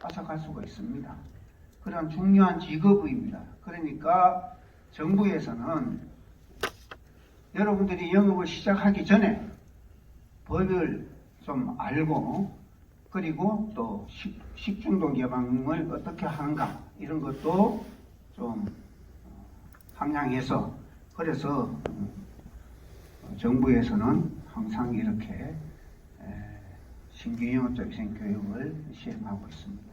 뺏어갈 수가 있습니다. 그런 중요한 직업입니다. 그러니까 정부에서는 여러분들이 영업을 시작하기 전에 법을 좀 알고 그리고 또 식중독 예방을 어떻게 하는가 이런 것도 좀 함양해서 그래서 정부에서는 항상 이렇게 신규 영업자 위생 교육을 시행하고 있습니다.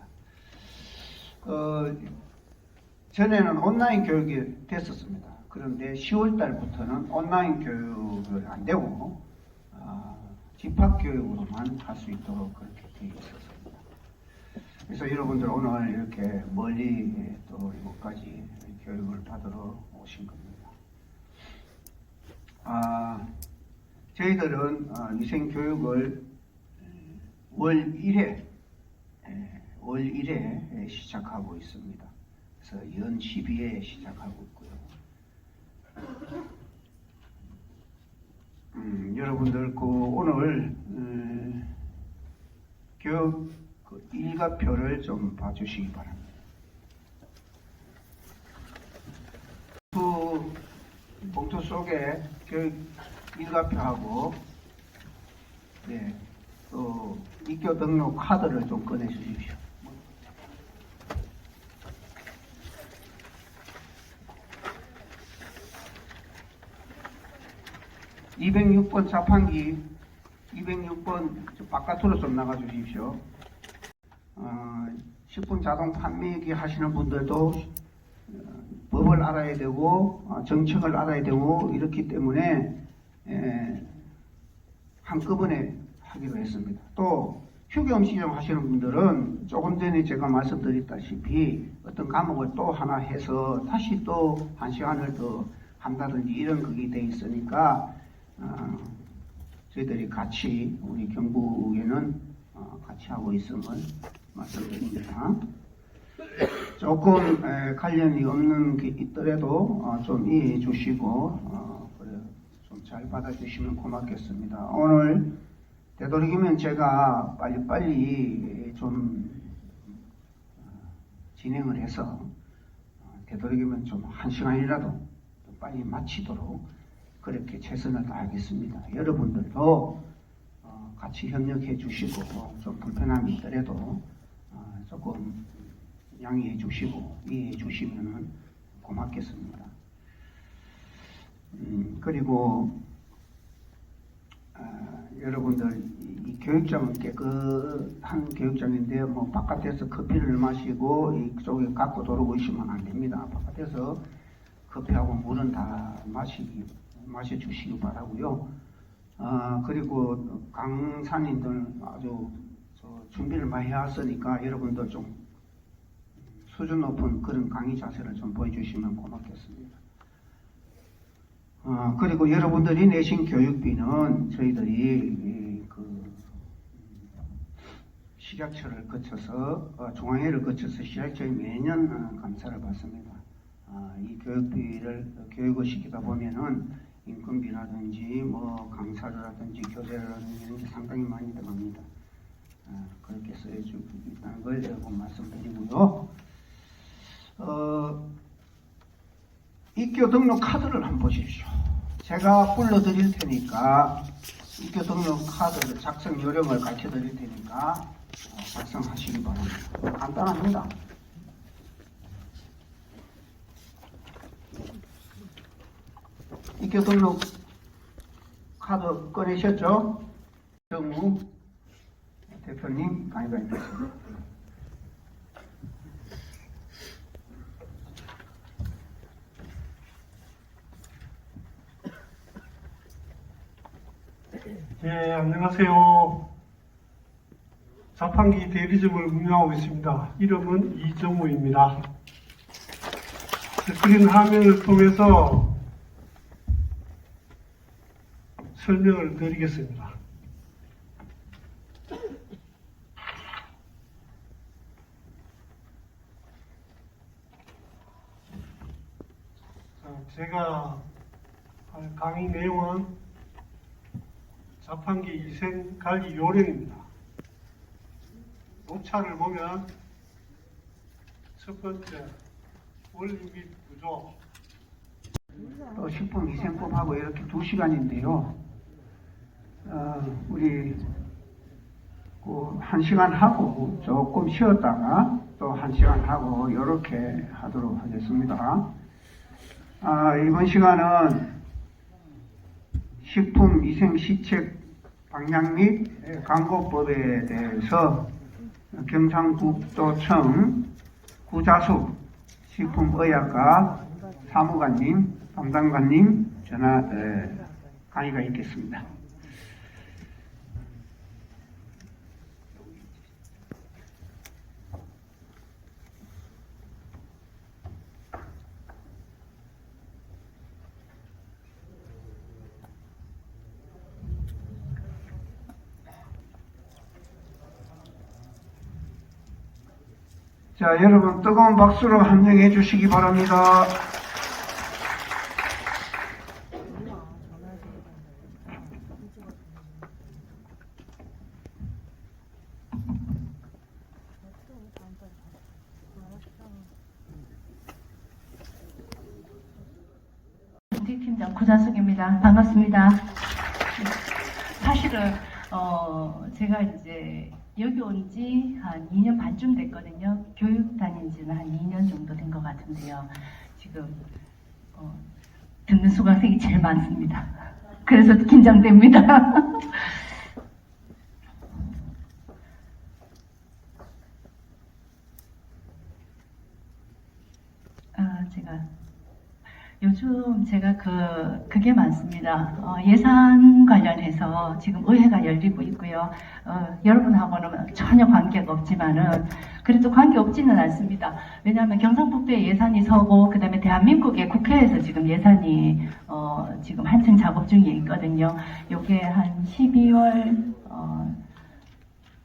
전에는 온라인 교육이 됐었습니다. 그런데 10월 달부터는 온라인 교육을 안 되고 집합 교육으로만 할 수 있도록 그렇게 되어 있었습니다. 그래서 여러분들 오늘 이렇게 멀리 또 이곳까지 교육을 받으러 오신 겁니다. 저희들은 위생 교육을 월 1회 시작하고 있습니다. 그래서 연 12회 시작하고 있고요. 여러분들 오늘 교육 일과표를 좀 봐주시기 바랍니다. 그 봉투 속에 교육 일과표하고 또 입교 등록 카드를 좀 꺼내 주십시오. 206번 자판기 206번 바깥으로 좀 나가 주십시오. 10분 자동 판매기 하시는 분들도 법을 알아야 되고 정책을 알아야 되고 이렇기 때문에 한꺼번에 하기로 했습니다. 또 휴경 시정 하시는 분들은 조금 전에 제가 말씀드렸다시피 어떤 과목을 또 하나 해서 다시 또 1시간을 더 한다든지 이런 그게 돼 있으니까 저희들이 같이 우리 경북에는 같이 하고 있음을 말씀드립니다. 조금 관련이 없는 게 있더라도 좀 이해해 주시고 좀 잘 받아주시면 고맙겠습니다. 오늘 되도록이면 제가 빨리빨리 좀 진행을 해서 되도록이면 좀 1시간이라도 빨리 마치도록 그렇게 최선을 다하겠습니다. 여러분들도 같이 협력해 주시고 좀 불편함이 있더라도 조금 양해해 주시고 이해해 주시면 고맙겠습니다. 그리고 여러분들 이 교육장은 깨끗한 교육장인데 뭐 바깥에서 커피를 마시고 이쪽에 갖고 돌아오고 있으면 안 됩니다. 바깥에서 커피하고 물은 다 마셔주시기 바라고요. 그리고 강사님들 아주 준비를 많이 해왔으니까 여러분도 좀 수준 높은 그런 강의 자세를 좀 보여주시면 고맙겠습니다. 그리고 여러분들이 내신 교육비는 저희들이 식약처를 거쳐서 중앙회를 거쳐서 식약처에 매년 감사를 받습니다. 이 교육비를 교육을 시키다 보면은 인건비라든지 뭐 강사라든지 교재라든지 이런 게 상당히 많이 들어갑니다. 그렇게 써주고 있다는 걸 꼭 말씀드리고요. 입교 등록 카드를 한번 보십시오. 제가 불러드릴 테니까 입교 등록 카드 작성 요령을 가르쳐 드릴 테니까 작성하시기 바랍니다. 간단합니다. 입교 등록 카드 꺼내셨죠? 정우 대표님 강의관님이십니다. 네, 안녕하세요. 자판기 대리점을 운영하고 있습니다. 이름은 이정우입니다. 스크린 화면을 통해서 설명을 드리겠습니다. 제가 할 강의 내용은 자판기 위생 관리 요령입니다. 노차를 보면 첫 번째 원리 및 구조, 또 식품위생법하고 이렇게 2시간인데요. 우리 그 1시간 하고 조금 쉬었다가 또 1시간 하고 이렇게 하도록 하겠습니다. 이번 시간은 식품위생시책 방향 및 광고법에 대해서 경상북도청 구자숙 식품의학과 사무관님, 담당관님 전화 강의가 있겠습니다. 자, 여러분 뜨거운 박수로 함영해 주시기 바랍니다. 팀장 구자숙입니다. 반갑습니다. 사실은 제가 이제 여기 온 지 한 2년 반쯤 됐거든요. 교육 다닌 지는 한 2년 정도 된 것 같은데요. 지금 듣는 수강생이 제일 많습니다. 그래서 긴장됩니다. 요즘 제가 그게 많습니다. 예산 관련해서 지금 의회가 열리고 있고요. 여러분하고는 전혀 관계가 없지만은, 그래도 관계 없지는 않습니다. 왜냐하면 경상북도에 예산이 서고, 그 다음에 대한민국의 국회에서 지금 예산이, 지금 한층 작업 중에 있거든요. 요게 한 12월,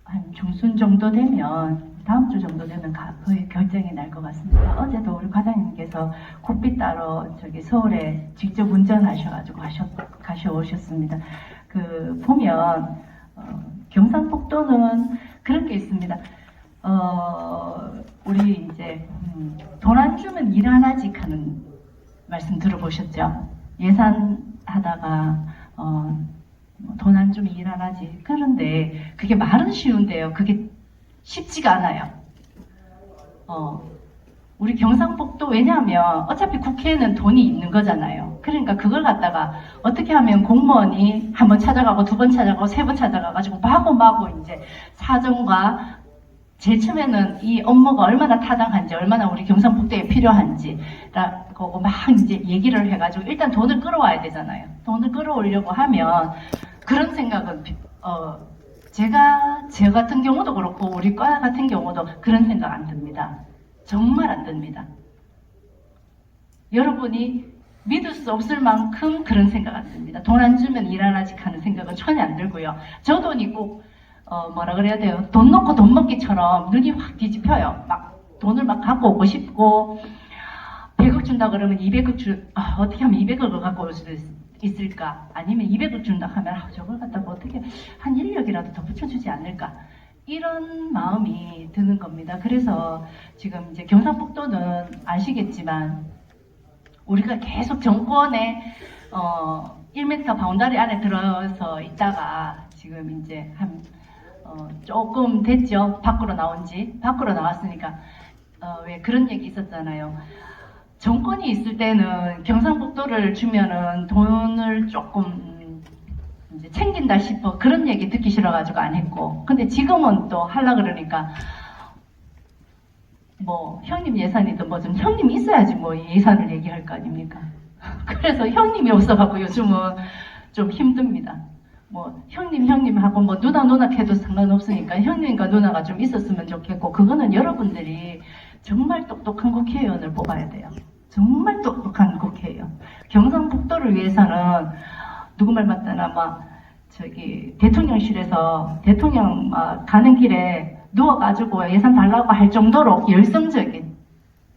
한 중순 정도 되면, 다음 주 정도 되면 거의 결정이 날 것 같습니다. 어제도 우리 과장님께서 국비 따러 서울에 직접 운전하셔가지고 가셔오셨습니다. 보면 경상북도는 그런 게 있습니다. 우리 이제 돈 안 주면 일 안 하지 하는 말씀 들어보셨죠? 예산하다가 돈 안 주면 일 안 하지. 그런데 그게 말은 쉬운데요. 그게 쉽지가 않아요. 우리 경상북도, 왜냐하면 어차피 국회에는 돈이 있는 거잖아요. 그러니까 그걸 갖다가 어떻게 하면 공무원이 한 번 찾아가고 두 번 찾아가고 세 번 찾아가가지고 마구마구 이제 사정과 제일 처음에는 이 업무가 얼마나 타당한지, 얼마나 우리 경상북도에 필요한지라고 막 이제 얘기를 해가지고 일단 돈을 끌어와야 되잖아요. 돈을 끌어오려고 하면 그런 생각은 저 같은 경우도 그렇고 우리 과 같은 경우도 그런 생각 안 듭니다. 정말 안 듭니다. 여러분이 믿을 수 없을 만큼 그런 생각 안 듭니다. 돈 안 주면 일 안 하지 하는 생각은 전혀 안 들고요. 저 돈이 꼭 뭐라 그래야 돼요? 돈 놓고 돈 먹기처럼 눈이 확 뒤집혀요. 막 돈을 막 갖고 오고 싶고 100억 준다 그러면 200억 어떻게 하면 200억을 갖고 올 수도 있을까? 아니면 200을 준다 하면 저걸 갖다가 어떻게 한 1억이라도 더 붙여주지 않을까? 이런 마음이 드는 겁니다. 그래서 지금 이제 경상북도는 아시겠지만 우리가 계속 정권의 1m 바운다리 안에 들어서 있다가 지금 이제 한 조금 됐죠. 밖으로 나왔으니까 왜 그런 얘기 있었잖아요. 정권이 있을 때는 경상북도를 주면은 돈을 조금 이제 챙긴다 싶어 그런 얘기 듣기 싫어가지고 안 했고, 근데 지금은 또 하려 그러니까 뭐 형님 예산이든 뭐 좀 형님 있어야지 뭐 예산을 얘기할 거 아닙니까? 그래서 형님이 없어갖고 요즘은 좀 힘듭니다. 뭐 형님하고 뭐 누나 해도 상관없으니까 형님과 누나가 좀 있었으면 좋겠고, 그거는 여러분들이 정말 똑똑한 국회의원을 뽑아야 돼요. 정말 똑똑한 국회의원. 경상북도를 위해서는 누구 말 맞다나 막 대통령실에서 대통령 가는 길에 누워가지고 예산 달라고 할 정도로 열성적인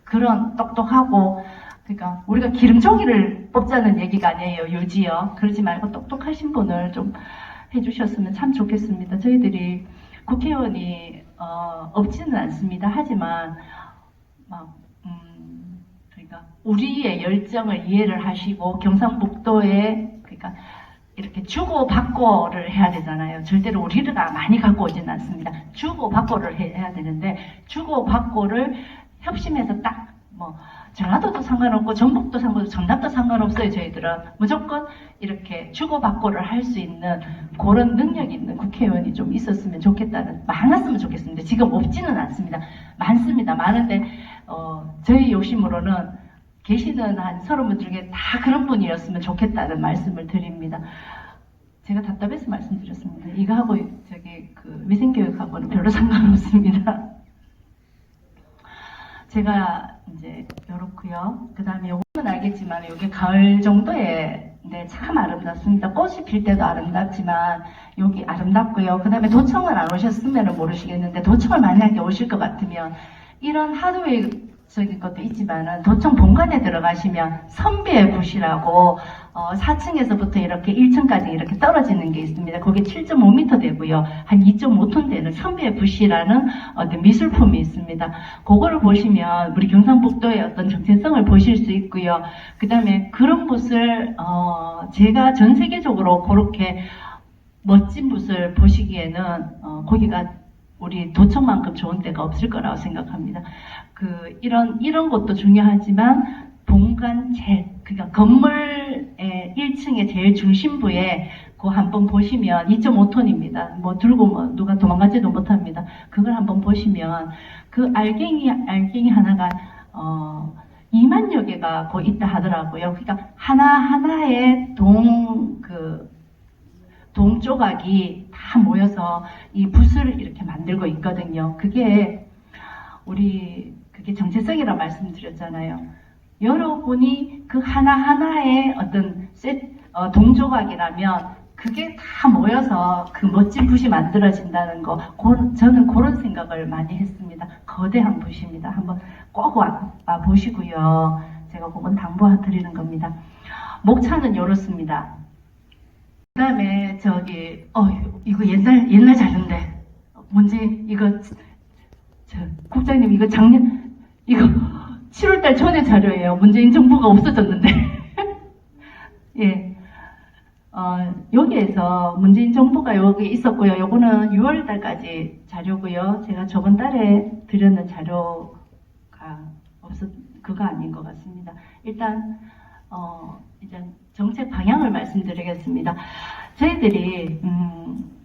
그런 똑똑하고, 그러니까 우리가 기름종이를 뽑자는 얘기가 아니에요. 요지요. 그러지 말고 똑똑하신 분을 좀 해주셨으면 참 좋겠습니다. 저희들이 국회의원이 없지는 않습니다. 하지만 막 그러니까 우리의 열정을 이해를 하시고 경상북도에 그러니까 이렇게 주고 받고를 해야 되잖아요. 절대로 우리가 많이 갖고 오지는 않습니다. 주고 받고를 해야 되는데 주고 받고를 협심해서 딱 뭐 전라도도 상관없고 전북도 상관없고 전남도 상관없어요. 저희들은 무조건 이렇게 주고 받고를 할 수 있는 그런 능력 있는 국회의원이 좀 있었으면 좋겠다는, 많았으면 좋겠습니다. 지금 없지는 않습니다. 많습니다. 많은데 저희 요심으로는 계시는 한 30분 중에 다 그런 분이었으면 좋겠다는 말씀을 드립니다. 제가 답답해서 말씀드렸습니다. 이거하고 저기 그 위생교육하고는 별로 상관없습니다. 제가 이제 요렇고요. 그 다음에 요거는 알겠지만 요게 가을 정도에 네, 참 아름답습니다. 꽃이 필 때도 아름답지만 여기 아름답고요. 그 다음에 도청을 안 오셨으면 모르시겠는데 도청을 만약에 오실 것 같으면 이런 하드웨어적인 것도 있지만은 도청 본관에 들어가시면 선비의 붓이라고 4층에서부터 이렇게 1층까지 이렇게 떨어지는 게 있습니다. 그게 7.5m 되고요. 한 2.5톤 되는 선비의 붓이라는 어떤 미술품이 있습니다. 그거를 보시면 우리 경상북도의 어떤 정체성을 보실 수 있고요. 그 다음에 그런 붓을 제가 전 세계적으로 그렇게 멋진 붓을 보시기에는 거기가 우리 도청만큼 좋은 데가 없을 거라고 생각합니다. 이런 것도 중요하지만 본관 그러니까 건물의 1층의 제일 중심부에 그거 한번 보시면 2.5톤입니다. 뭐 들고 뭐 누가 도망가지도 못합니다. 그걸 한번 보시면 그 알갱이 하나가 2만여 개가 거 있다 하더라고요. 그러니까 하나하나의 동 조각이 다 모여서 이 붓을 이렇게 만들고 있거든요. 그게 정체성이라고 말씀드렸잖아요. 여러분이 그 하나하나의 어떤 동조각이라면 그게 다 모여서 그 멋진 붓이 만들어진다는 거, 저는 그런 생각을 많이 했습니다. 거대한 붓입니다. 한번 꼭 와 보시고요. 제가 그건 당부드리는 겁니다. 목차는 이렇습니다. 그 다음에 이거 옛날 자료인데 이거 국장님 이거 이거 7월달 전에 자료예요. 문재인 정부가 없어졌는데 예, 여기에서 문재인 정부가 여기 있었고요. 요거는 6월달까지 자료고요. 제가 저번 달에 드렸는 자료가 그거 아닌 것 같습니다. 일단 이제 정책 방향을 말씀드리겠습니다. 저희들이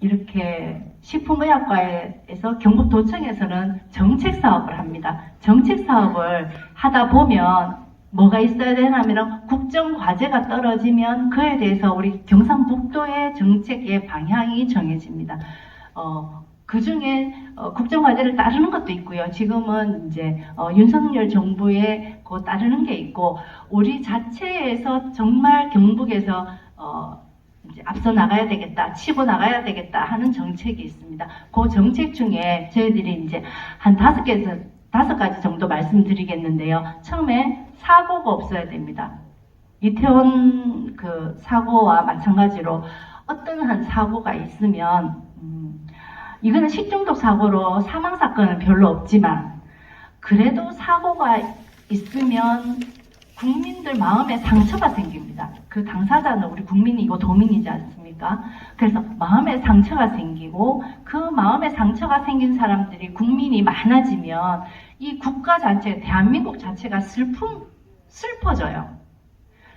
이렇게 식품의학과에서 경북도청에서는 정책 사업을 합니다. 정책 사업을 하다 보면 뭐가 있어야 되냐면 국정과제가 떨어지면 그에 대해서 우리 경상북도의 정책의 방향이 정해집니다. 그 중에 국정과제를 따르는 것도 있고요. 지금은 이제 윤석열 정부에 따르는 게 있고 우리 자체에서 정말 경북에서 이제 앞서 나가야 되겠다, 치고 나가야 되겠다 하는 정책이 있습니다. 그 정책 중에 저희들이 이제 한 5가지 정도 말씀드리겠는데요. 처음에 사고가 없어야 됩니다. 이태원 그 사고와 마찬가지로 어떤 한 사고가 있으면 이거는 식중독 사고로 사망 사건은 별로 없지만 그래도 사고가 있으면 국민들 마음에 상처가 생깁니다. 그 당사자는 우리 국민이고 도민이지 않습니까? 그래서 마음에 상처가 생기고 그 마음에 상처가 생긴 사람들이 국민이 많아지면 이 국가 자체, 대한민국 자체가 슬퍼져요.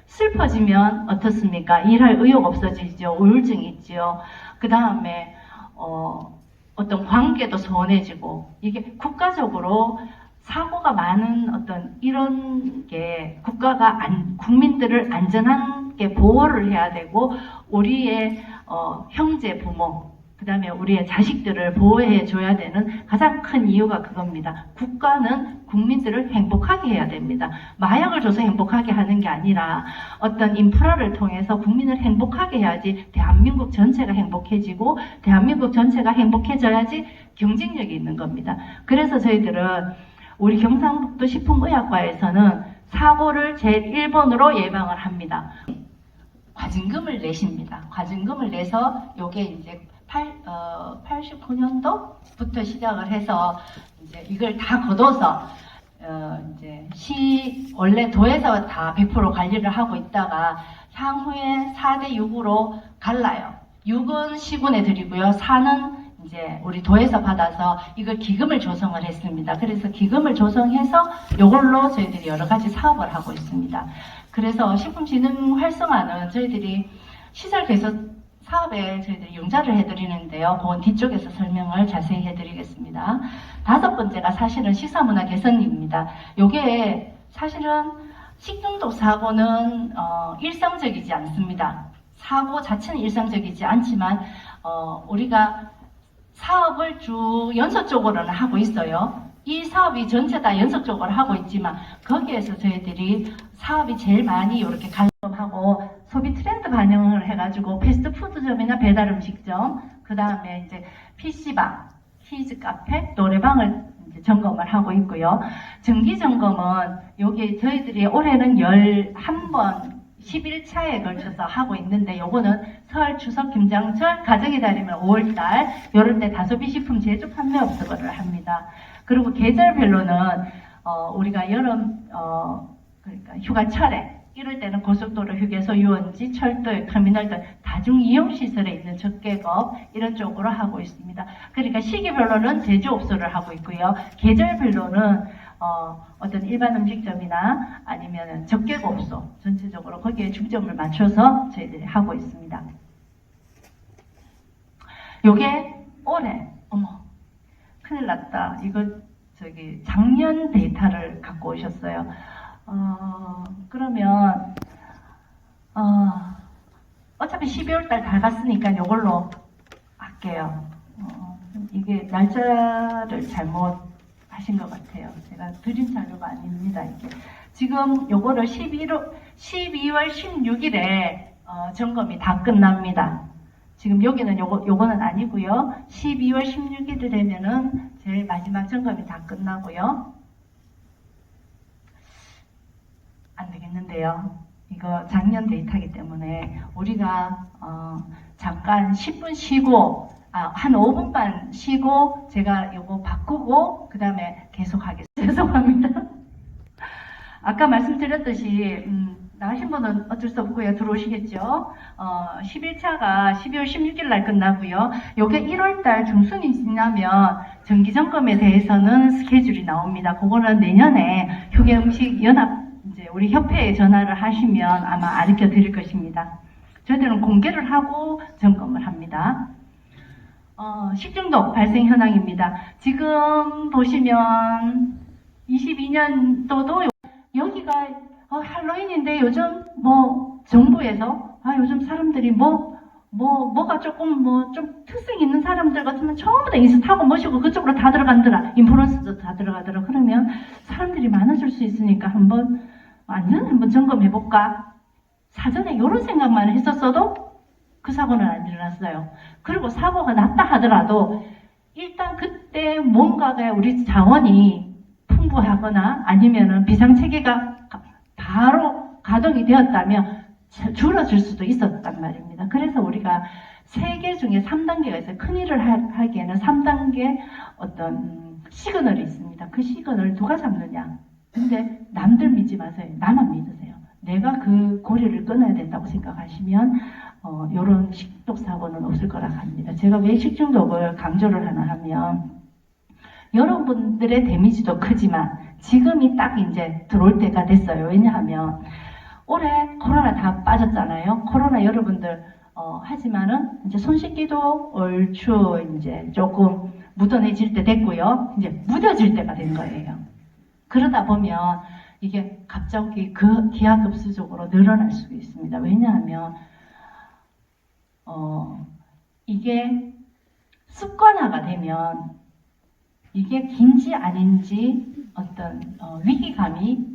슬퍼지면 어떻습니까? 일할 의욕 없어지죠. 우울증이 있죠. 그 다음에 어떤 관계도 소원해지고 이게 국가적으로 사고가 많은 어떤 이런 게 국가가 국민들을 안전하게 보호를 해야 되고 우리의 형제 부모 그 다음에 우리의 자식들을 보호해 줘야 되는 가장 큰 이유가 그겁니다. 국가는 국민들을 행복하게 해야 됩니다. 마약을 줘서 행복하게 하는 게 아니라 어떤 인프라를 통해서 국민을 행복하게 해야지 대한민국 전체가 행복해지고 대한민국 전체가 행복해져야지 경쟁력이 있는 겁니다. 그래서 저희들은 우리 경상북도 식품의학과에서는 사고를 제일 1번으로 예방을 합니다. 과징금을 내십니다. 과징금을 내서 요게 이제 89년도부터 시작을 해서 이제 이걸 다 걷어서 이제 원래 도에서 다 100% 관리를 하고 있다가 향후에 4대 6으로 갈라요. 6은 시군에 드리고요. 4는 이제 우리 도에서 받아서 이걸 기금을 조성을 했습니다. 그래서 기금을 조성해서 이걸로 저희들이 여러 가지 사업을 하고 있습니다. 그래서 식품진흥 활성화는 저희들이 시설 개선 사업에 저희들이 융자를 해드리는데요. 그건 뒤쪽에서 설명을 자세히 해드리겠습니다. 5번째가 사실은 식사문화 개선입니다. 요게 사실은 식중독 사고는 일상적이지 않습니다. 사고 자체는 일상적이지 않지만 우리가 사업을 쭉 연속적으로는 하고 있어요. 이 사업이 전체 다 연속적으로 하고 있지만 거기에서 저희들이 사업이 제일 많이 이렇게 관련하고 소비 트렌드 반영을 해가지고 패스트푸드점이나 배달음식점, 그 다음에 이제 PC방, 키즈 카페, 노래방을 이제 점검을 하고 있고요. 정기 점검은 여기 저희들이 올해는 11번 11차에 걸쳐서 하고 있는데 요거는 설, 추석, 김장철, 가정의 달이면 5월달 요럴 때 다소비 식품 제조 판매업소 거를 합니다. 그리고 계절별로는 우리가 여름 그러니까 휴가철에 이럴 때는 고속도로 휴게소, 유원지, 철도, 터미널 등 다중이용시설에 있는 적개업 이런 쪽으로 하고 있습니다. 그러니까 시기별로는 제조업소를 하고 있고요. 계절별로는 어떤 일반 음식점이나 아니면 적개업소 전체적으로 거기에 중점을 맞춰서 저희들이 하고 있습니다. 요게 올해 큰일 났다. 이거 작년 데이터를 갖고 오셨어요. 그러면 어차피 12월 달 다 갔으니까 이걸로 할게요. 이게 날짜를 잘못 하신 것 같아요. 제가 드린 자료가 아닙니다. 이게 지금 요거를 12월 16일에 점검이 다 끝납니다. 지금 여기는 요거는 아니고요. 12월 16일이 되면은 제일 마지막 점검이 다 끝나고요. 안 되겠는데요. 이거 작년 데이터이기 때문에 우리가 잠깐 10분 쉬고 한 5분만 쉬고 제가 요거 바꾸고 그 다음에 계속 하겠습니다. 죄송합니다. 아까 말씀드렸듯이 나가신 분은 어쩔 수 없고요. 들어오시겠죠. 11차가 12월 16일 날 끝나고요. 요게 1월달 중순이 지나면 정기점검에 대해서는 스케줄이 나옵니다. 그거는 내년에 휴게음식연합 이제 우리 협회에 전화를 하시면 아마 알려 드릴 것입니다. 저희들은 공개를 하고 점검을 합니다. 식중독 발생 현황입니다. 지금 보시면 22년도도 여기가 할로윈인데 요즘 정부에서 요즘 사람들이 뭐가 조금 좀 특색 있는 사람들 같으면 전부 다 인스타고 모시고 그쪽으로 다 들어간더라. 인플루언서도 다 들어가더라. 그러면 사람들이 많아질 수 있으니까 완전 한번 점검해볼까? 사전에 이런 생각만 했었어도 그 사고는 안 일어났어요. 그리고 사고가 났다 하더라도 일단 그때 뭔가가 우리 자원이 풍부하거나 아니면은 비상체계가 바로 가동이 되었다면 줄어들 수도 있었단 말입니다. 그래서 우리가 3개 중에 3단계가 있어요. 큰일을 하기에는 3단계 어떤 시그널이 있습니다. 그 시그널을 누가 잡느냐. 근데 남들 믿지 마세요. 나만 믿으세요. 내가 그 고리를 끊어야 된다고 생각하시면 이런 식중독 사고는 없을 거라 합니다. 제가 왜 식중독을 강조를 하나 하면 여러분들의 데미지도 크지만 지금이 딱 이제 들어올 때가 됐어요. 왜냐하면 올해 코로나 다 빠졌잖아요. 코로나 여러분들 하지만은 이제 손 씻기도 얼추 이제 조금 묻어내질 때 됐고요. 이제 무뎌질 때가 된 거예요. 그러다 보면 이게 갑자기 기하급수적으로 늘어날 수 있습니다. 왜냐하면 이게 습관화가 되면 이게 긴지 아닌지 어떤 위기감이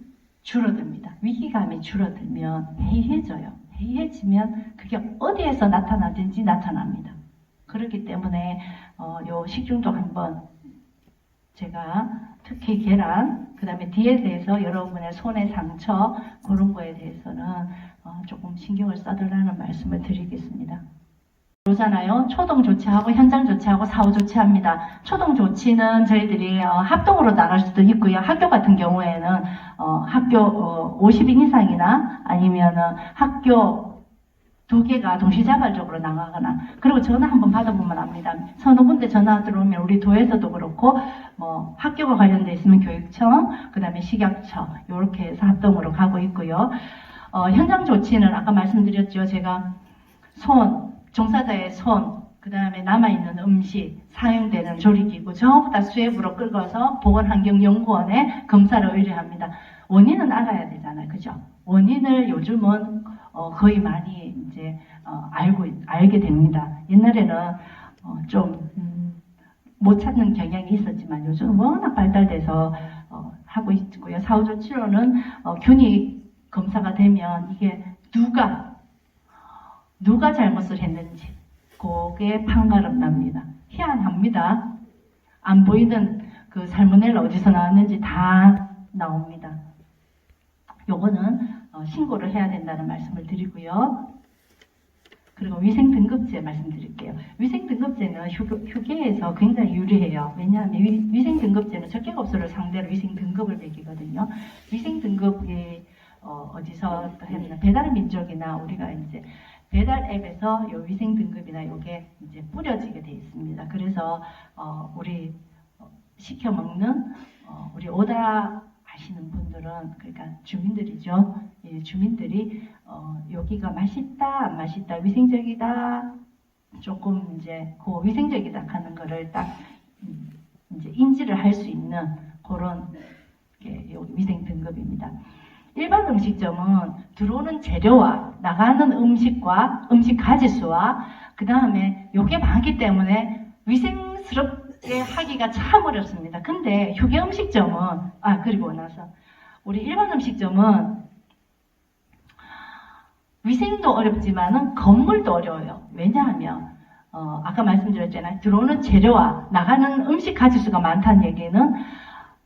줄어듭니다. 위기감이 줄어들면 해이해져요. 해이해지면 그게 어디에서 나타나든지 나타납니다. 그렇기 때문에 요 식중독 한번 제가 특히 계란, 그 다음에 뒤에 대해서 여러분의 손의 상처 그런 거에 대해서는 조금 신경을 써달라는 말씀을 드리겠습니다. 잖아요. 초동 조치하고 현장 조치하고 사후 조치합니다. 초동 조치는 저희들이 합동으로 나갈 수도 있고요. 학교 같은 경우에는 학교 50인 이상이나 아니면은 학교 2개가 동시자발적으로 나가거나, 그리고 전화 한번 받아보면 압니다. 서너 군데 전화 들어오면 우리 도에서도 그렇고 뭐 학교가 관련돼 있으면 교육청, 그 다음에 식약처 이렇게 해서 합동으로 가고 있고요. 현장 조치는 아까 말씀드렸죠. 제가 종사자의 손, 그 다음에 남아있는 음식, 사용되는 조리기구 전부 다 수액으로 긁어서 보건환경연구원에 검사를 의뢰합니다. 원인은 알아야 되잖아요. 그죠? 원인을 요즘은 거의 많이 이제 알게 됩니다. 옛날에는 좀 못 찾는 경향이 있었지만 요즘은 워낙 발달돼서 하고 있고요. 사후조치로는 균이 검사가 되면 이게 누가 잘못을 했는지 그게 판가름 납니다. 희한합니다. 안 보이는 그 살모넬라 어디서 나왔는지 다 나옵니다. 요거는 신고를 해야 된다는 말씀을 드리고요. 그리고 위생등급제 말씀드릴게요. 위생등급제는 휴게에서 굉장히 유리해요. 왜냐하면 위생등급제는 적격업소를 상대로 위생등급을 매기거든요. 위생등급이 어디서 했나, 배달민족이나 우리가 이제 배달 앱에서 요 위생 등급이나 요게 이제 뿌려지게 돼 있습니다. 그래서 우리 시켜 먹는 우리 오다 하시는 분들은, 그러니까 주민들이죠. 예, 주민들이 여기가 맛있다, 안 맛있다, 위생적이다, 조금 이제 그 위생적이다 하는 거를 딱 이제 인지를 할 수 있는 그런 게 위생 등급입니다. 일반 음식점은 들어오는 재료와 나가는 음식과 음식 가짓수와 그 다음에 요게 많기 때문에 위생스럽게 하기가 참 어렵습니다. 근데 휴게 음식점은 그리고 나서 우리 일반 음식점은 위생도 어렵지만은 건물도 어려워요. 왜냐하면 아까 말씀드렸잖아요. 들어오는 재료와 나가는 음식 가짓수가 많다는 얘기는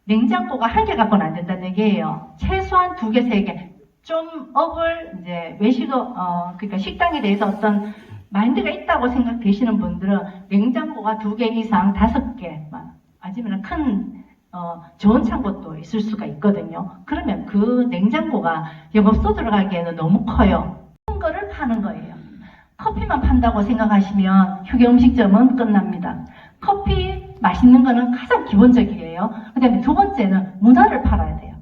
냉장고가 1개 갖고는 안 된다는 얘기예요. 최소한 2개, 3개. 좀 업을 이제 그러니까 식당에 대해서 어떤 마인드가 있다고 생각되시는 분들은 냉장고가 2개 이상 5개, 아니면 큰 좋은 창고도 있을 수가 있거든요. 그러면 그 냉장고가 영업소 들어가기에는 너무 커요. 큰 거를 파는 거예요. 커피만 판다고 생각하시면 휴게 음식점은 끝납니다. 커피 맛있는 거는 가장 기본적이에요. 그 다음에 두 번째는 문화를 팔아야 돼요.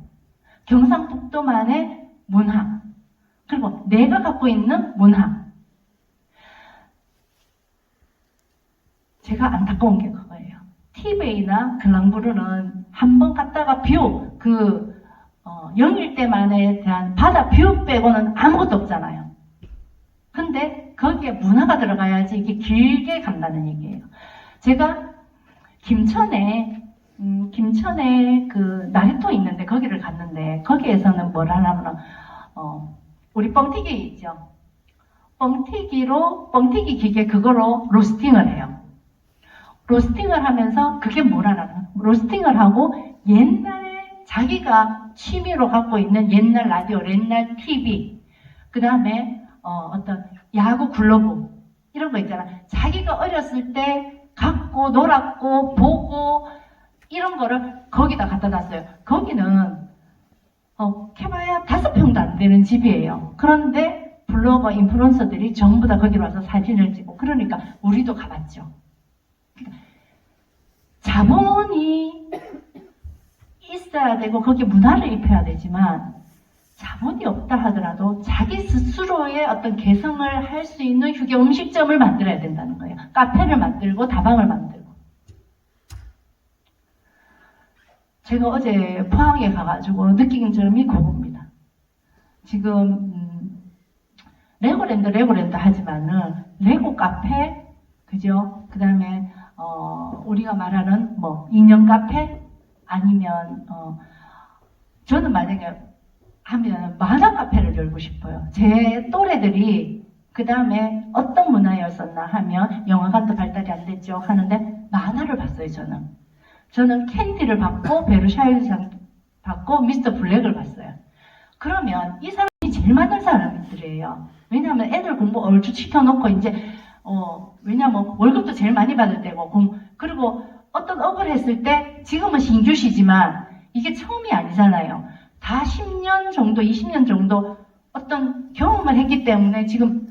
경상북도만의 문화, 그리고 내가 갖고 있는 문화. 제가 안타까운 게 그거예요. 티베이나 글랑브루는 한번 갔다가 뷰, 영일 때만에 대한 바다 뷰 빼고는 아무것도 없잖아요. 근데 거기에 문화가 들어가야지 이게 길게 간다는 얘기예요. 제가 김천에 그 나리토 있는데 거기를 갔는데, 거기에서는 뭘 하냐면 우리 뻥튀기 있죠. 뻥튀기 기계 그거로 로스팅을 해요. 로스팅을 하면서 그게 뭐라냐면 로스팅을 하고 옛날에 자기가 취미로 갖고 있는 옛날 라디오, 옛날 TV, 그 다음에 어떤 야구 글러브 이런 거 있잖아. 자기가 어렸을 때 갖고 놀았고 보고 이런 거를 거기다 갖다 놨어요. 거기는 캐봐야 5평도 안 되는 집이에요. 그런데 블로거 인플루언서들이 전부 다 거기로 와서 사진을 찍고, 그러니까 우리도 가봤죠. 그러니까 자본이 있어야 되고 거기에 문화를 입혀야 되지만, 자본이 없다 하더라도 자기 스스로의 어떤 개성을 할 수 있는 휴게 음식점을 만들어야 된다는 거예요. 카페를 만들고 다방을 만들고. 제가 어제 포항에 가가지고 느낀 점이 그겁니다. 지금 레고랜드 하지만은 레고 카페, 그죠? 그 다음에 우리가 말하는 인형 카페, 아니면 저는 만약에 하면 만화 카페를 열고 싶어요. 제 또래들이 그 다음에 어떤 문화였었나 하면 영화관도 발달이 안 됐죠. 하는데 만화를 봤어요. 저는 캔디를 봤고 베르샤유상 봤고 미스터 블랙을 봤어요. 그러면 이 사람이 제일 많은 사람들이에요. 왜냐하면 애들 공부 얼추 시켜놓고 이제 왜냐면 월급도 제일 많이 받을 때고, 그리고 어떤 업을 했을 때 지금은 신규시지만 이게 처음이 아니잖아요. 다 10년 정도, 20년 정도 어떤 경험을 했기 때문에 지금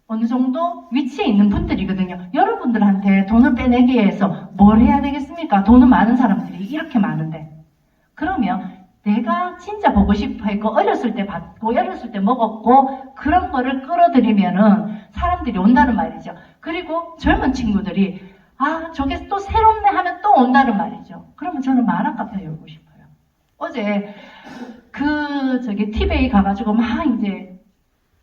어느 정도 위치에 있는 분들이거든요. 여러분들한테 돈을 빼내기 위해서 뭘 해야 되겠습니까? 돈은 많은 사람들이 이렇게 많은데. 그러면 내가 진짜 보고 싶어 했고, 어렸을 때 봤고, 어렸을 때 먹었고, 그런 거를 끌어들이면은 사람들이 온다는 말이죠. 그리고 젊은 친구들이, 저게 또 새롭네 하면 또 온다는 말이죠. 그러면 저는 만화 카페 열고 싶어요. 어제, 티베이 가가지고 막 이제,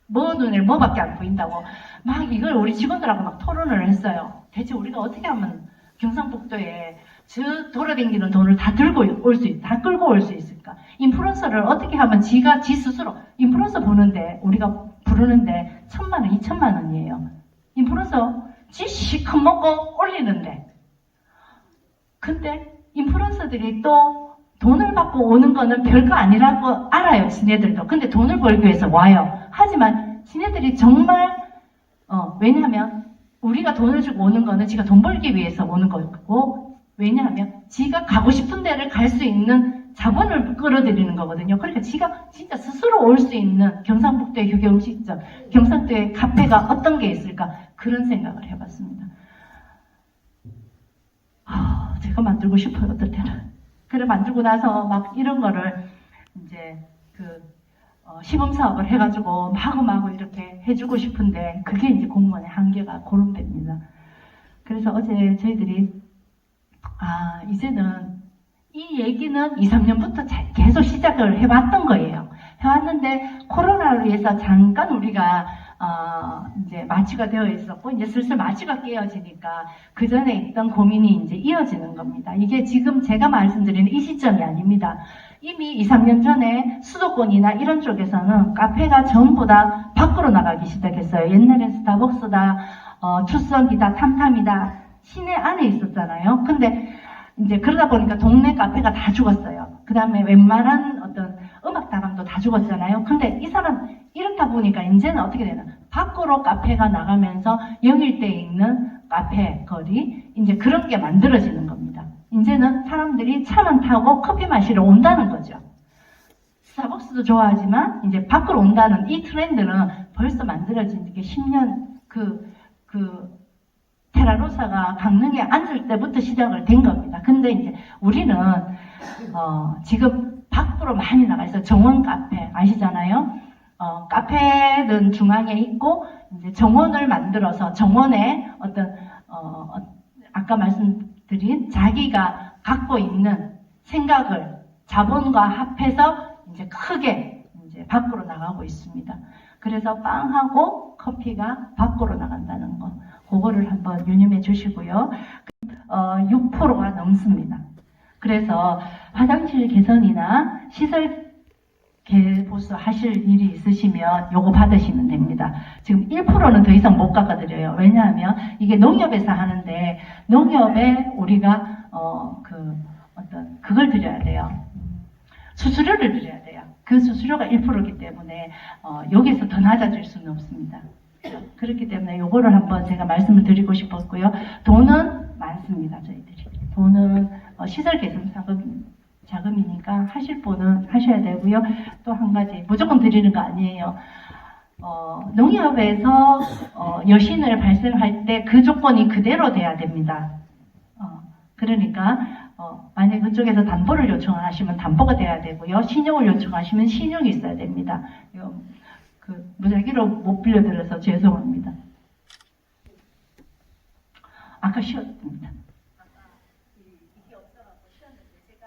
눈에 뭐밖에 안 보인다고, 막 이걸 우리 직원들하고 막 토론을 했어요. 대체 우리가 어떻게 하면 경상북도에 저 돌아다니는 돈을 다 들고 올 수 있, 다 끌고 올 수 있을까? 인플루언서를 어떻게 하면 지 스스로, 인플루언서 우리가 부르는데 1,000만 원, 2,000만 원이에요. 인플루언서 지 시컷 먹고 올리는데. 근데 인플루언서들이 또 돈을 받고 오는 거는 별거 아니라고 알아요, 지네들도. 근데 돈을 벌기 위해서 와요. 하지만 지네들이 정말, 왜냐하면 우리가 돈을 주고 오는 거는 지가 돈 벌기 위해서 오는 거고, 왜냐하면 지가 가고 싶은 데를 갈 수 있는 자본을 끌어들이는 거거든요. 그러니까 지가 진짜 스스로 올 수 있는 경상북도의 휴게 음식점, 경상도의 카페가 어떤 게 있을까? 그런 생각을 해봤습니다. 제가 만들고 싶어요, 어떨 때는. 그래 만들고 나서 막 이런 거를 이제 시범 사업을 해가지고 마구마구 이렇게 해주고 싶은데 그게 이제 공무원의 한계가 그런 데입니다. 그래서 어제 저희들이 이제는 이 얘기는 2, 3년부터 계속 시작을 해왔던 거예요. 해왔는데 코로나로 인해서 잠깐 우리가 이제 마취가 되어 있었고 이제 슬슬 마취가 깨어지니까 그 전에 있던 고민이 이제 이어지는 겁니다. 이게 지금 제가 말씀드리는 이 시점이 아닙니다. 이미 2, 3년 전에 수도권이나 이런 쪽에서는 카페가 전부 다 밖으로 나가기 시작했어요. 옛날엔 스타벅스다, 투썸이다, 탐탐이다 시내 안에 있었잖아요. 근데 이제 그러다 보니까 동네 카페가 다 죽었어요. 그 다음에 웬만한 어떤 음악다방도 다 죽었잖아요. 근데 이 사람 이렇다 보니까 이제는 어떻게 되나? 밖으로 카페가 나가면서 영일대에 있는 카페 거리 이제 그런 게 만들어지는 겁니다. 이제는 사람들이 차만 타고 커피 마시러 온다는 거죠. 스타벅스도 좋아하지만 이제 밖으로 온다는 이 트렌드는 벌써 만들어진 게 10년 테라로사가 강릉에 앉을 때부터 시작을 된 겁니다. 근데 이제 우리는 지금 밖으로 많이 나가 있어요. 정원 카페 아시잖아요. 카페는 중앙에 있고 이제 정원을 만들어서 정원에 어떤 아까 말씀드린 자기가 갖고 있는 생각을 자본과 합해서 이제 크게 이제 밖으로 나가고 있습니다. 그래서 빵하고 커피가 밖으로 나간다는 거. 그거를 한번 유념해 주시고요. 6%가 넘습니다. 그래서 화장실 개선이나 시설 개보수 하실 일이 있으시면 요거 받으시면 됩니다. 지금 1%는 더 이상 못 깎아드려요. 왜냐하면 이게 농협에서 하는데 농협에 우리가 그걸 드려야 돼요. 수수료를 드려야 돼요. 그 수수료가 1%이기 때문에 여기서 더 낮아질 수는 없습니다. 그렇기 때문에 요거를 한번 제가 말씀을 드리고 싶었고요. 돈은 많습니다. 저희들이. 돈은 시설 개선 자금이니까 하실 분은 하셔야 되고요. 또 한 가지 무조건 드리는 거 아니에요. 농협에서 여신을 발생할 때 그 조건이 그대로 돼야 됩니다. 그러니까 만약 그쪽에서 담보를 요청하시면 담보가 돼야 되고요. 신용을 요청하시면 신용이 있어야 됩니다. 무작위로 못 빌려드려서 죄송합니다. 아까 쉬었습니다. 이게 없어갖고 쉬었는데 제가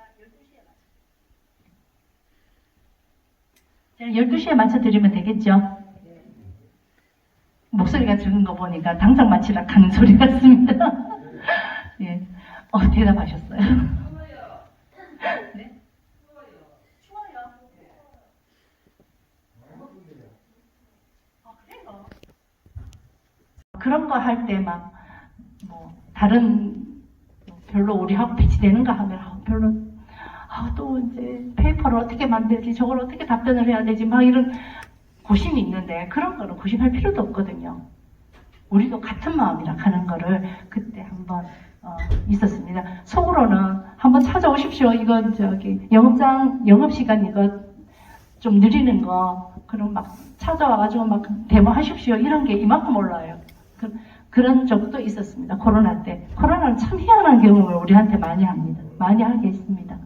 12시에 맞춰 드리면 되겠죠? 목소리가 적은 거 보니까 당장 마치라 하는 소리 같습니다. 예. 대답하셨어요. 네? 추워요. 그래요. 그런 거 할 때 막 다른 별로 우리하고 배치되는가 하면 별로 또 이제 페이퍼를 어떻게 만들지 저걸 어떻게 답변을 해야 되지 막 이런 고심이 있는데 그런 거는 고심할 필요도 없거든요. 우리도 같은 마음이라 하는 거를 그때 한번 있었습니다. 속으로는 한번 찾아오십시오. 이거 영업시간 이거 좀 느리는 거 그럼 막 찾아와가지고 막 데모하십시오. 이런 게 이만큼 올라와요. 그런 적도 있었습니다. 코로나 때. 코로나는 참 희한한 경험을 우리한테 많이 합니다. 많이 하게 했습니다.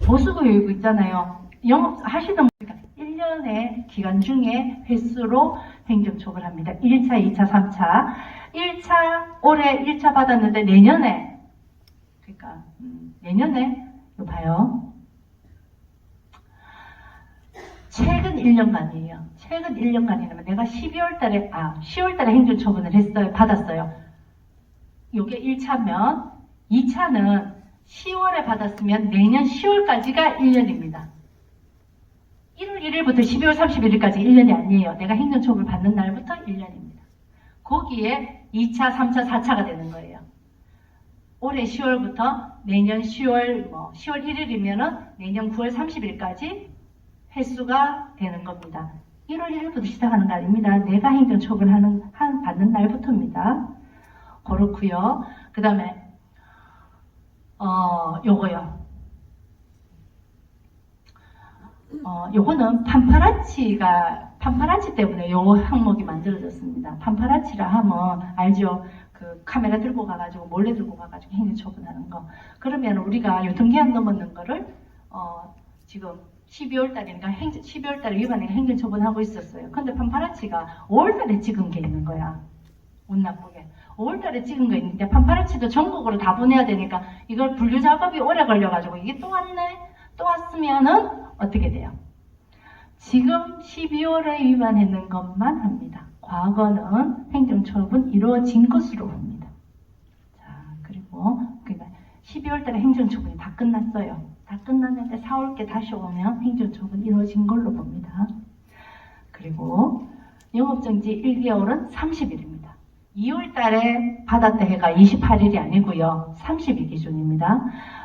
보수교육 있잖아요. 영업하시던 분이 1년의 기간 중에 횟수로 행정촉을 합니다. 1차, 2차, 3차. 1차, 올해 1차 받았는데 내년에, 그러니까, 내년에, 이거 봐요. 최근 1년간이에요. 최근 1년간이면 내가 10월 달에 행정처분을 했어요. 받았어요. 이게 1차면, 2차는 10월에 받았으면 내년 10월까지가 1년입니다. 1월 1일부터 12월 31일까지 1년이 아니에요. 내가 행정처분을 받는 날부터 1년입니다. 거기에 2차, 3차, 4차가 되는 거예요. 올해 10월부터 내년 10월 1일이면은 내년 9월 30일까지 횟수가 되는 겁니다. 1월 1일부터 시작하는 날입니다. 내가 행정처분 받는 날부터입니다. 그렇고요. 그 다음에 요거요. 요거는 판파라치 때문에 요 항목이 만들어졌습니다. 판파라치라 하면 알죠? 그 카메라 들고 가가지고 몰래 들고 가가지고 행정처분하는 거. 그러면 우리가 유통기한 넘었는 거를 지금 12월 달이니까 12월 달에 위반해서 행정처분하고 있었어요. 근데 판파라치가 5월 달에 찍은 게 있는 거야. 운 나쁘게. 5월 달에 찍은 거 있는데 판파라치도 전국으로 다 보내야 되니까 이걸 분류 작업이 오래 걸려가지고 이게 또 왔네? 또 왔으면은 어떻게 돼요? 지금 12월에 위반했는 것만 합니다. 과거는 행정처분 이루어진 것으로 봅니다. 자, 그리고 12월 달에 행정처분이 다 끝났어요. 다 끝났는데 4월께 다시 오면 행정처분 이루어진 걸로 봅니다. 그리고 영업정지 1개월은 30일입니다. 2월 달에 받았다 해가 28일이 아니고요. 30일 기준입니다.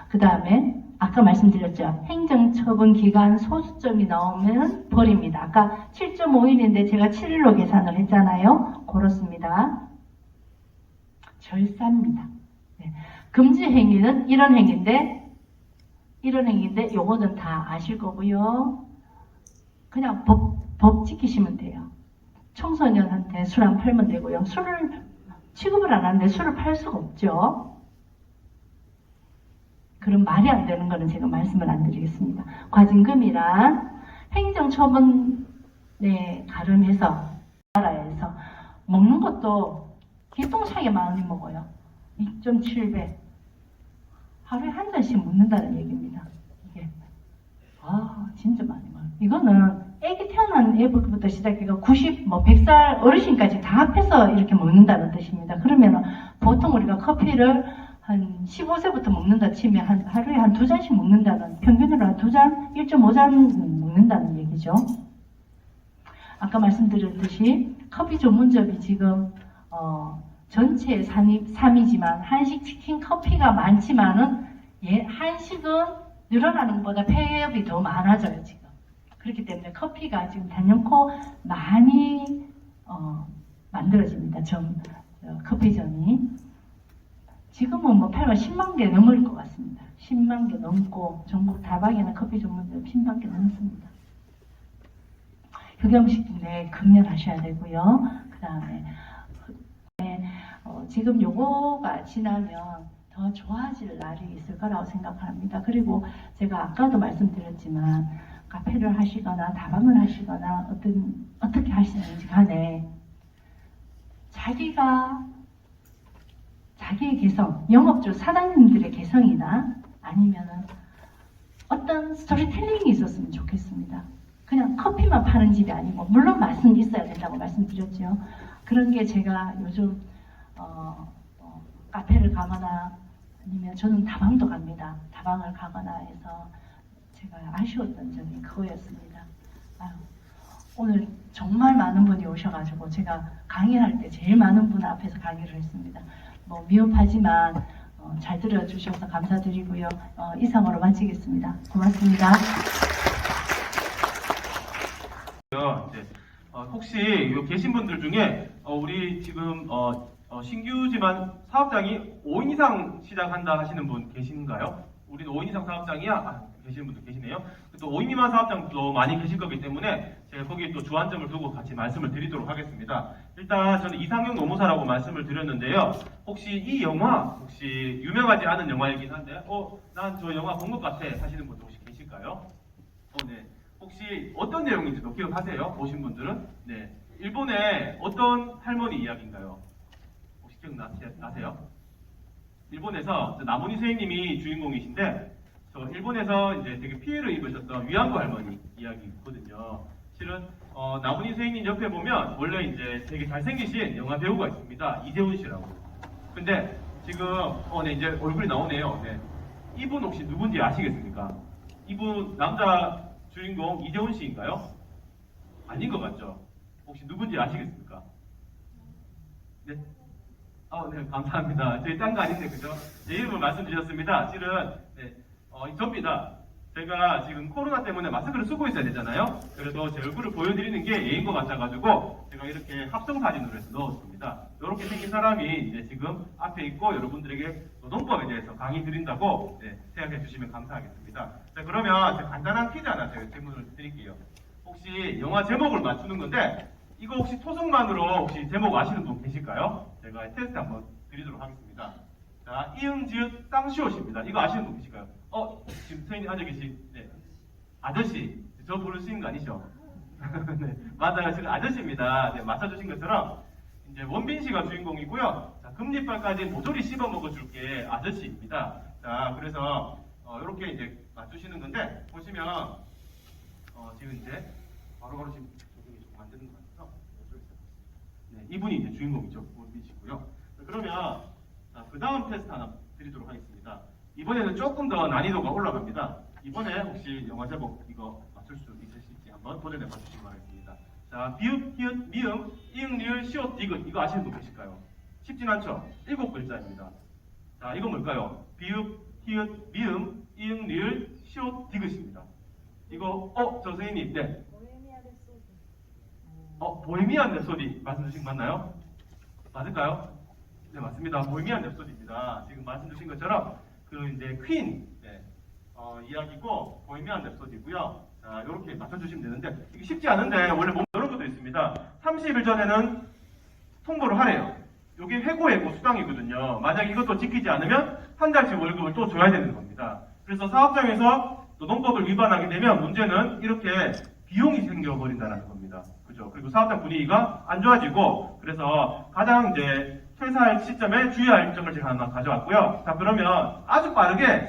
그 다음에 아까 말씀드렸죠. 행정처분 기간 소수점이 나오면 벌입니다. 아까 7.5일인데 제가 7일로 계산을 했잖아요. 그렇습니다. 절사입니다. 네. 금지 행위는 이런 행위인데 요거는 다 아실 거고요. 그냥 법 지키시면 돼요. 청소년한테 술 안 팔면 되고요. 술을 취급을 안 하는데 술을 팔 수가 없죠. 그럼 말이 안 되는 거는 제가 말씀을 안 드리겠습니다. 과징금이란 행정처분에 가름해서 나라에서 먹는 것도 기똥차게 많이 먹어요. 2.7배. 하루에 한 잔씩 먹는다는 얘기입니다. 이게 진짜 많이 먹어요. 이거는 애기 태어난 애부터 시작해서 90, 100살 어르신까지 다 합해서 이렇게 먹는다는 뜻입니다. 그러면 보통 우리가 커피를 한 15세부터 먹는다 치면 하루에 한 2잔씩 먹는다는, 평균으로 한 2잔, 1.5잔 먹는다는 얘기죠. 아까 말씀드렸듯이 커피 전문점이 지금 전체 3위지만 한식, 치킨, 커피가 많지만은 한식은 늘어나는 것보다 폐업이 더 많아져요 지금. 그렇기 때문에 커피가 지금 단연코 많이 만들어집니다. 커피점이. 지금은 팔면 10만 개 넘을 것 같습니다. 10만 개 넘고 전국 다방에는 커피 전문점 10만 개 넘습니다. 흑염식 네, 금연하셔야 되고요. 그 다음에 지금 요거가 지나면 더 좋아질 날이 있을 거라고 생각합니다. 그리고 제가 아까도 말씀드렸지만 카페를 하시거나 다방을 하시거나 어떻게 하시는지 간에 자기의 개성, 영업주 사장님들의 개성이나 아니면은 어떤 스토리텔링이 있었으면 좋겠습니다. 그냥 커피만 파는 집이 아니고 물론 맛은 있어야 된다고 말씀드렸죠. 그런 게 제가 요즘 카페를 가거나 아니면 저는 다방도 갑니다. 다방을 가거나 해서 제가 아쉬웠던 점이 그거였습니다. 오늘 정말 많은 분이 오셔가지고 제가 강의할 때 제일 많은 분 앞에서 강의를 했습니다. 미흡하지만 잘 들어주셔서 감사드리고요. 이상으로 마치겠습니다. 고맙습니다. 이제 혹시 요 계신 분들 중에 우리 지금 신규지만 사업장이 5인 이상 시작한다 하시는 분 계신가요? 우리는 5인 이상 사업장이야? 계시는 분들 계시네요. 또 5인 미만 사업장도 많이 계실 거기 때문에 제가 거기에 또 주안점을 두고 같이 말씀을 드리도록 하겠습니다. 일단 저는 이상형 노무사라고 말씀을 드렸는데요. 혹시 이 영화 혹시 유명하지 않은 영화이긴 한데 난 저 영화 본 것 같아 하시는 분들 혹시 계실까요? 네. 혹시 어떤 내용인지도 기억하세요? 보신 분들은? 네. 일본의 어떤 할머니 이야기인가요? 혹시 기억나세요? 일본에서 나무니 선생님이 주인공이신데 일본에서 이제 되게 피해를 입으셨던 위안부 할머니 이야기거든요. 실은 나무니 선생님 옆에 보면 원래 이제 되게 잘생기신 영화 배우가 있습니다. 이재훈 씨라고. 근데 지금 네, 이제 얼굴이 나오네요. 네. 이분 혹시 누군지 아시겠습니까? 이분 남자 주인공 이재훈 씨인가요? 아닌 것 같죠? 혹시 누군지 아시겠습니까? 네? 네, 감사합니다. 저희 딴 거 아닌데, 그죠? 제 이름을 말씀드렸습니다. 실은, 네, 접니다. 제가 지금 코로나 때문에 마스크를 쓰고 있어야 되잖아요? 그래서 제 얼굴을 보여드리는 게 예인 것 같아가지고, 제가 이렇게 합성사진으로 해서 넣었습니다. 이렇게 생긴 사람이 이제 지금 앞에 있고, 여러분들에게 노동법에 대해서 강의 드린다고, 네, 생각해 주시면 감사하겠습니다. 자, 그러면 제가 간단한 퀴즈 하나 제가 질문을 드릴게요. 혹시 영화 제목을 맞추는 건데, 이거 혹시 토속만으로 혹시 제목 아시는 분 계실까요? 제가 테스트 한번 드리도록 하겠습니다. 자, 이응지읒 쌍시옷입니다. 이거 아시는 분 계실까요? 지금 선생님 앉아 계신, 네. 아저씨. 저 부르시는 거 아니죠? 네. 맞아요. 지금 아저씨입니다. 네, 맞춰주신 것처럼, 이제 원빈 씨가 주인공이고요. 자, 금리빨까지 모조리 씹어 먹어줄게 아저씨입니다. 자, 그래서, 이렇게 이제 맞추시는 건데, 보시면, 지금 이제, 바로바로 지금 조경이 좀 만드는 것 같아서, 네, 이분이 이제 주인공이죠. 원빈 씨고요. 그러면, 그 다음 테스트 하나 드리도록 하겠습니다. 이번에는 조금 더 난이도가 올라갑니다. 이번에 혹시 영화 제목 이거 맞출 수 있으실지 한번 도전해 봐주시기 바라겠습니다. 자, 비읍, 히읗, 미음, 이응, 리을, 시옷, 디귿. 이거 아시는 분 계실까요? 쉽진 않죠? 7글자입니다. 자, 이거 뭘까요? 비읍, 히읗, 미음, 이응, 리을, 시옷, 디귿입니다. 이거, 저 선생님, 네. 보헤미안 랩소디 말씀 주신 거 맞나요? 맞을까요? 네, 맞습니다. 보헤미안 랩소디입니다. 지금 말씀 주신 것처럼 그 이제 퀸 이야기고 보헤미안 랩소디고요. 자, 이렇게 맞춰주시면 되는데 이게 쉽지 않은데 원래 몸 이런 것도 있습니다. 30일 전에는 통보를 하래요. 이게 회고예고 수당이거든요. 만약 이것도 지키지 않으면 한 달치 월급을 또 줘야 되는 겁니다. 그래서 사업장에서 노동법을 위반하게 되면 문제는 이렇게 비용이 생겨버린다는 겁니다. 그죠? 그리고 사업장 분위기가 안 좋아지고 그래서 가장 이제 퇴사할 시점에 주의할 일정을 제가 하나 가져왔고요. 자, 그러면 아주 빠르게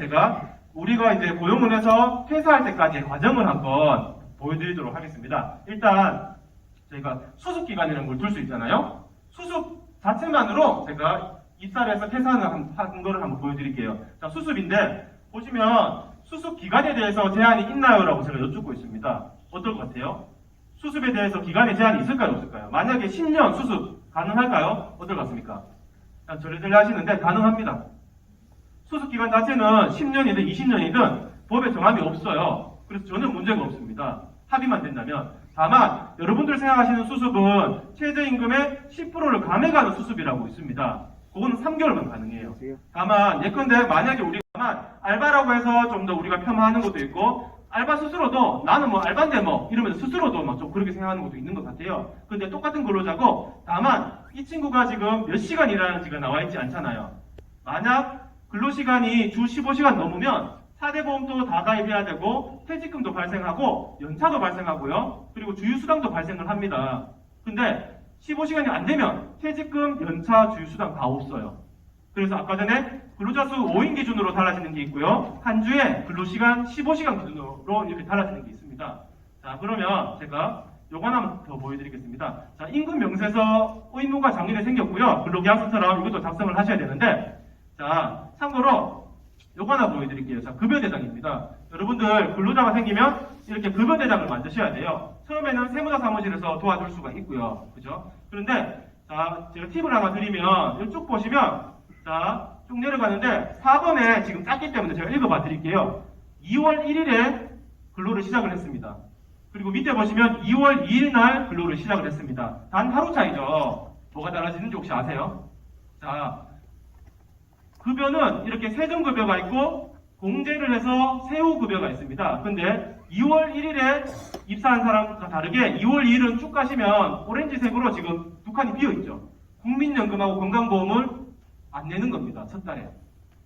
우리가 이제 고용을 해서 퇴사할 때까지의 과정을 한번 보여드리도록 하겠습니다. 일단 저희가 수습기간이라는 걸 둘 수 있잖아요. 수습 자체만으로 제가 입사를 해서 퇴사하는 한 거를 한번 보여드릴게요. 자, 수습인데 보시면 수습 기간에 대해서 제한이 있나요? 라고 제가 여쭙고 있습니다. 어떨 것 같아요? 수습에 대해서 기간에 제한이 있을까요? 없을까요? 만약에 10년 수습 가능할까요? 어떨 것 같습니까? 저래저래 하시는데 가능합니다. 수습기간 자체는 10년이든 20년이든 법에 정함이 없어요. 그래서 전혀 문제가 없습니다. 합의만 된다면. 다만 여러분들 생각하시는 수습은 최저임금의 10%를 감액하는 수습이라고 있습니다. 그거는 3개월만 가능해요. 다만 예컨대 만약에 우리가 알바라고 해서 좀 더 우리가 폄하하는 것도 있고 알바 스스로도 나는 뭐 알바인데 뭐 이러면서 스스로도 막 좀 그렇게 생각하는 것도 있는 것 같아요. 근데 똑같은 근로자고 다만 이 친구가 지금 몇 시간 일하는지가 나와 있지 않잖아요. 만약 근로시간이 주 15시간 넘으면 4대 보험도 다 가입해야 되고 퇴직금도 발생하고 연차도 발생하고요. 그리고 주휴수당도 발생을 합니다. 근데 15시간이 안 되면 퇴직금, 연차, 주휴수당 다 없어요. 그래서 아까 전에 근로자 수 5인 기준으로 달라지는 게 있고요. 한 주에 근로시간 15시간 기준으로 이렇게 달라지는 게 있습니다. 자, 그러면 제가 요거 하나 더 보여드리겠습니다. 자, 임금 명세서 의무가 작년에 생겼고요. 근로계약서처럼 이것도 작성을 하셔야 되는데, 자, 참고로 요거 하나 보여드릴게요. 자, 급여대장입니다. 여러분들 근로자가 생기면 이렇게 급여대장을 만드셔야 돼요. 처음에는 세무사 사무실에서 도와줄 수가 있고요. 그죠? 그런데, 자, 제가 팁을 하나 드리면, 이쪽 보시면, 자, 쭉 내려가는데 4번에 지금 짰기 때문에 제가 읽어봐 드릴게요. 2월 1일에 근로를 시작을 했습니다. 그리고 밑에 보시면 2월 2일 날 근로를 시작을 했습니다. 단 하루 차이죠. 뭐가 달라지는지 혹시 아세요? 자, 급여는 이렇게 세정급여가 있고 공제를 해서 세후급여가 있습니다. 근데 2월 1일에 입사한 사람과 다르게 2월 2일은 쭉 가시면 오렌지색으로 지금 두 칸이 비어있죠. 국민연금하고 건강보험을 안 내는 겁니다. 첫 달에.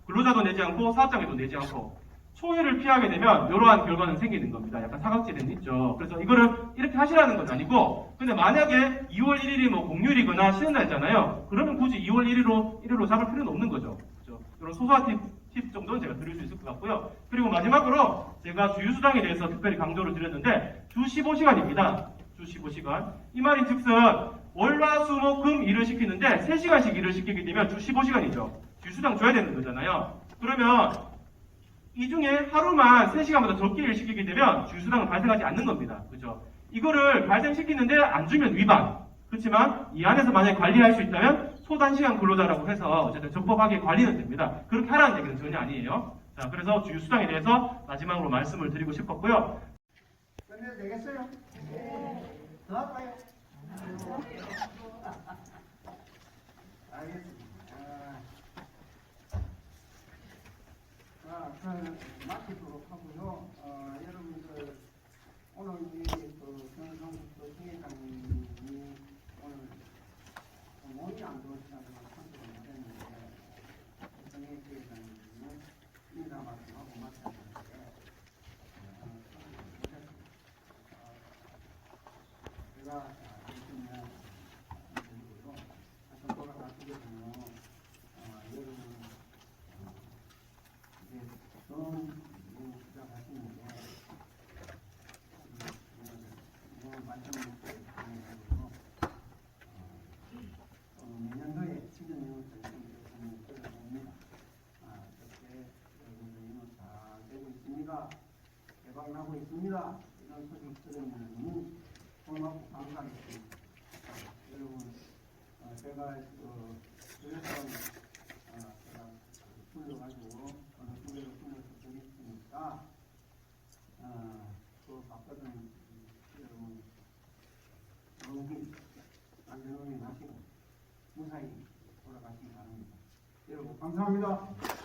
근로자도 내지 않고 사업장에도 내지 않고 초일을 피하게 되면 이러한 결과는 생기는 겁니다. 약간 사각지대는 있죠. 그래서 이거를 이렇게 하시라는 건 아니고, 근데 만약에 2월 1일이 뭐 공휴일이거나 쉬는 날이잖아요. 그러면 굳이 2월 1일로 잡을 필요는 없는 거죠. 그렇죠? 이런 소소한 팁 정도는 제가 드릴 수 있을 것 같고요. 그리고 마지막으로 제가 주휴수당에 대해서 특별히 강조를 드렸는데 주 15시간입니다. 주 15시간. 이 말인 즉슨 월화수목금 일을 시키는데 3시간씩 일을 시키게 되면 주 15시간이죠. 주휴수당 줘야 되는 거잖아요. 그러면 이 중에 하루만 3시간보다 적게 일 시키게 되면 주휴수당은 발생하지 않는 겁니다. 그죠? 이거를 발생시키는데 안 주면 위반. 그렇지만 이 안에서 만약에 관리할 수 있다면 소단시간 근로자라고 해서 어쨌든 적법하게 관리는 됩니다. 그렇게 하라는 얘기는 전혀 아니에요. 자, 그래서 주휴수당에 대해서 마지막으로 말씀을 드리고 싶었고요. 끝내도 되겠어요? 더 할까요? 알겠습니다. 마치도록 하고요. 여러분들 오늘 우리 정성부터 중회장님이 오늘 몸이 안 좋으시다고 참석을 못했는데 정회장님은 인사 말씀하고 마쳤는데 제가 있으면 드리고요. 하여튼 돌아가시겠군요. 여러분 이제 너무 시작하시는데 너무 말씀을 드리고 내년도에 시즌을 결정되는 봅니다. 그렇게 여러분들이 잘 되고 있습니다. 대박나고 있습니다. 이런 소식 들으면 고맙고 감사하겠습니다. 여러분 제가 그래서 제가 불러가지고 어느 주제로 불러서 드리니까 그 바쁘던 여러분 너무 안전운행 하시고 무사히 돌아가시기 바랍니다. 여러분 감사합니다.